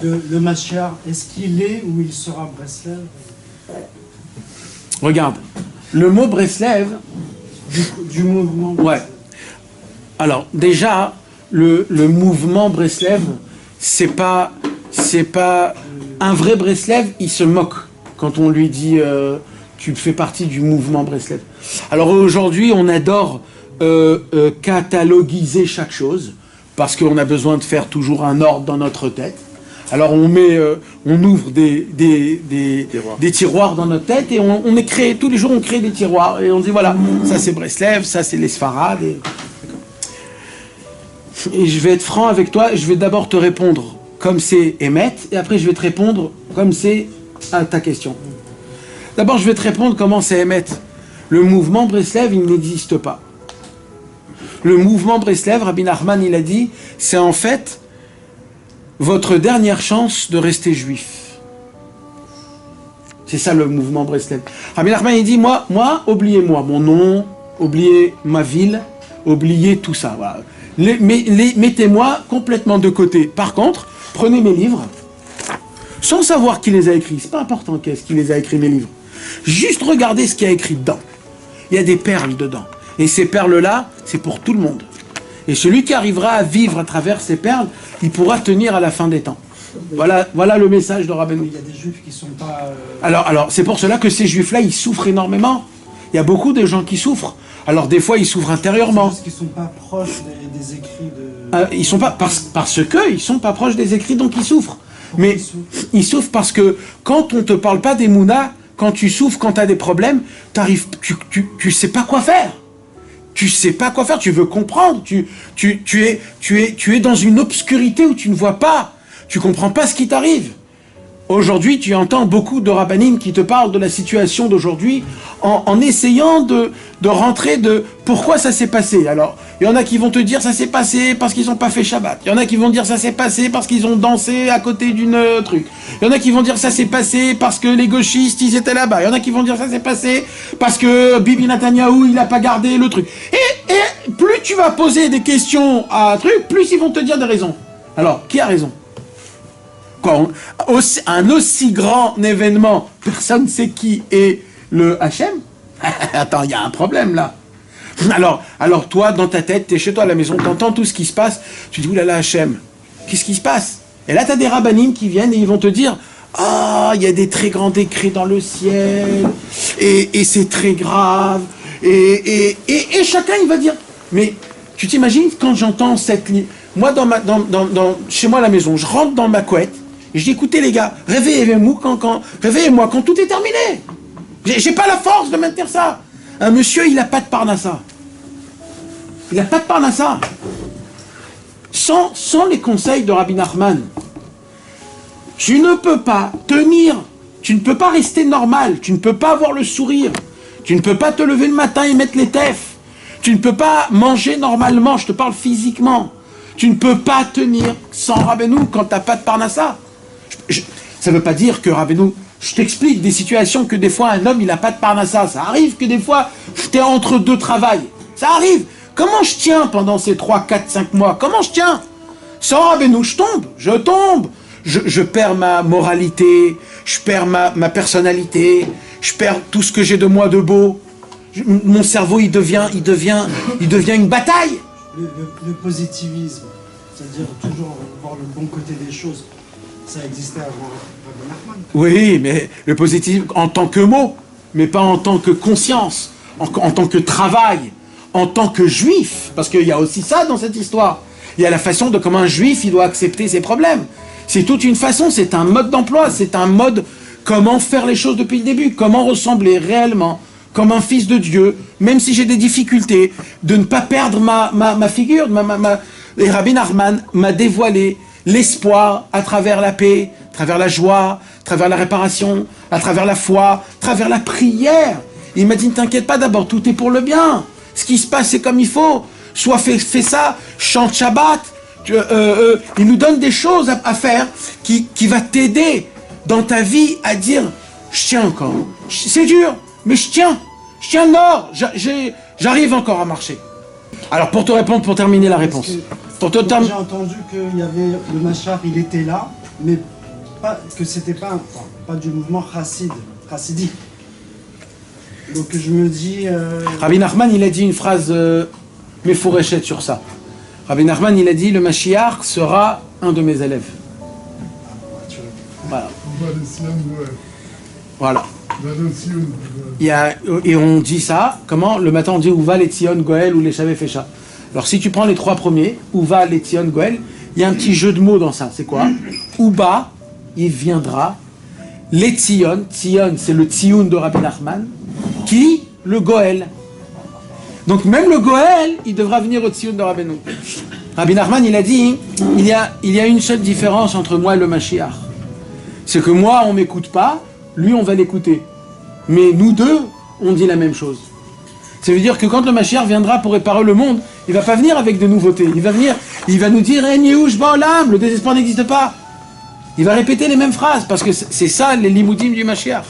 Le Machar, est-ce qu'il est ou il sera Breslev? Regarde, le mot Breslev... Du mouvement Breslev. Ouais. Alors, déjà, le mouvement Breslev, c'est pas un vrai Breslev, il se moque quand on lui dit tu fais partie du mouvement Breslev. Alors aujourd'hui, on adore cataloguiser chaque chose parce qu'on a besoin de faire toujours un ordre dans notre tête. Alors on ouvre des tiroirs dans notre tête et on crée, tous les jours on crée des tiroirs et on dit voilà, ça c'est Breslev, ça c'est les Sfarad. Et je vais être franc avec toi, je vais d'abord te répondre comme c'est Emet et après je vais te répondre comme c'est à ta question. D'abord je vais te répondre comment c'est Emet. Le mouvement Breslev, il n'existe pas. Le mouvement Breslev, Rabbi Nachman il a dit, c'est en fait votre dernière chance de rester juif. C'est ça le mouvement Breslev. Rabbi Nachman il dit, moi, oubliez-moi mon nom, oubliez ma ville, oubliez tout ça. Voilà. Mettez-moi complètement de côté. Par contre, prenez mes livres, sans savoir qui les a écrits. C'est pas important qu'est-ce qui les a écrits, mes livres. Juste regardez ce qu'il y a écrit dedans. Il y a des perles dedans. Et ces perles-là, c'est pour tout le monde. Et celui qui arrivera à vivre à travers ces perles, il pourra tenir à la fin des temps. Voilà le message de Rabbeinu. Il y a des juifs qui sont pas... Alors, c'est pour cela que ces juifs-là, ils souffrent énormément. Il y a beaucoup de gens qui souffrent. Alors, des fois, ils souffrent intérieurement. Parce qu'ils sont pas proches des écrits de... Ils sont pas... Parce que ils sont pas proches des écrits, donc ils souffrent. Pourquoi Mais ils souffrent parce que quand on te parle pas des mounas, quand tu souffres, quand tu as des problèmes, tu sais pas quoi faire. Tu sais pas quoi faire, tu veux comprendre, tu es dans une obscurité où tu ne vois pas, tu comprends pas ce qui t'arrive. Aujourd'hui, tu entends beaucoup de rabbinim qui te parlent de la situation d'aujourd'hui en essayant de rentrer de pourquoi ça s'est passé. Alors, il y en a qui vont te dire ça s'est passé parce qu'ils n'ont pas fait Shabbat. Il y en a qui vont dire ça s'est passé parce qu'ils ont dansé à côté d'une truc. Il y en a qui vont dire ça s'est passé parce que les gauchistes, ils étaient là-bas. Il y en a qui vont dire ça s'est passé parce que Bibi Netanyahou, il n'a pas gardé le truc. Et plus tu vas poser des questions à un truc, plus ils vont te dire des raisons. Alors, qui a raison ? Quoi, un aussi grand événement, personne ne sait qui est le Hachem. Attends, il y a un problème là. Alors toi, dans ta tête, tu es chez toi à la maison, tu entends tout ce qui se passe, tu dis, oulala Hachem, qu'est-ce qui se passe? Et là, tu as des rabbinim qui viennent et ils vont te dire, ah, il y a des très grands décrets dans le ciel, et c'est très grave, et chacun, il va dire, mais tu t'imagines quand j'entends cette ligne, moi, chez moi à la maison, je rentre dans ma couette, et je dis, écoutez les gars, réveillez-moi quand tout est terminé. J'ai pas la force de maintenir ça. Un monsieur, il n'a pas de parnassa. Il n'a pas de parnassa. Sans les conseils de Rabbi Nachman, tu ne peux pas tenir, tu ne peux pas rester normal, tu ne peux pas avoir le sourire, tu ne peux pas te lever le matin et mettre les tefs, tu ne peux pas manger normalement, je te parle physiquement, tu ne peux pas tenir sans Rabbeinu quand tu n'as pas de parnassa. Ça ne veut pas dire que Rabbeinu, je t'explique des situations que des fois un homme il n'a pas de parnassa, ça arrive que des fois tu es entre deux travails, ça arrive. Comment je tiens pendant ces 3, 4, 5 mois? Comment je tiens? Sans Rabbeinu, je tombe. Je perds ma moralité, je perds ma personnalité, je perds tout ce que j'ai de moi de beau. Mon cerveau il devient une bataille. Le positivisme, c'est-à-dire toujours voir le bon côté des choses, ça existait avant Rabbi Nachman. Oui, mais le positivisme en tant que mot, mais pas en tant que conscience, en tant que travail, en tant que juif, parce qu'il y a aussi ça dans cette histoire. Il y a la façon de comment un juif il doit accepter ses problèmes. C'est toute une façon, c'est un mode d'emploi, c'est un mode comment faire les choses depuis le début, comment ressembler réellement comme un fils de Dieu, même si j'ai des difficultés, de ne pas perdre ma figure. Et Rabbi Nachman m'a dévoilé l'espoir à travers la paix, à travers la joie, à travers la réparation, à travers la foi, à travers la prière. Il m'a dit, ne t'inquiète pas, d'abord, tout est pour le bien. Ce qui se passe, c'est comme il faut. Soit fais ça, chante Shabbat. Il nous donne des choses à faire qui va t'aider dans ta vie à dire, je tiens encore. C'est dur, mais je tiens le nord. J'arrive encore à marcher. Alors, pour te répondre, pour terminer la réponse. J'ai entendu qu'il y avait le Machar, il était là. mais pas, que c'était pas du mouvement chassidique. Donc je me dis... Rabbi Nachman, il a dit une phrase méfouréchette sur ça. Rabbi Nachman, il a dit, le Mashiach sera un de mes élèves. Voilà. Voilà. Et on dit ça, comment? Le matin on dit Uva les Tzion Goel ou les Shaveh Fesha. Alors si tu prends les trois premiers, Uva les Tzion Goel, il y a un petit jeu de mots dans ça. C'est quoi? Uba, il viendra. Les Tzion, Tzion c'est le Tzioun de Rabbi Nachman, qui? Le Goel. Donc même le Goel, il devra venir au Tzioun de Rabbeinu. Rabbi Nachman, il a dit, il y a une seule différence entre moi et le Mashiach. C'est que moi, on m'écoute pas, lui, on va l'écouter. Mais nous deux, on dit la même chose. Ça veut dire que quand le Mashiach viendra pour réparer le monde, il va pas venir avec des nouveautés. Il va venir, il va nous dire « En Yehush Ba'olam », le désespoir n'existe pas. Il va répéter les mêmes phrases, parce que c'est ça les limoudim du Mashiach.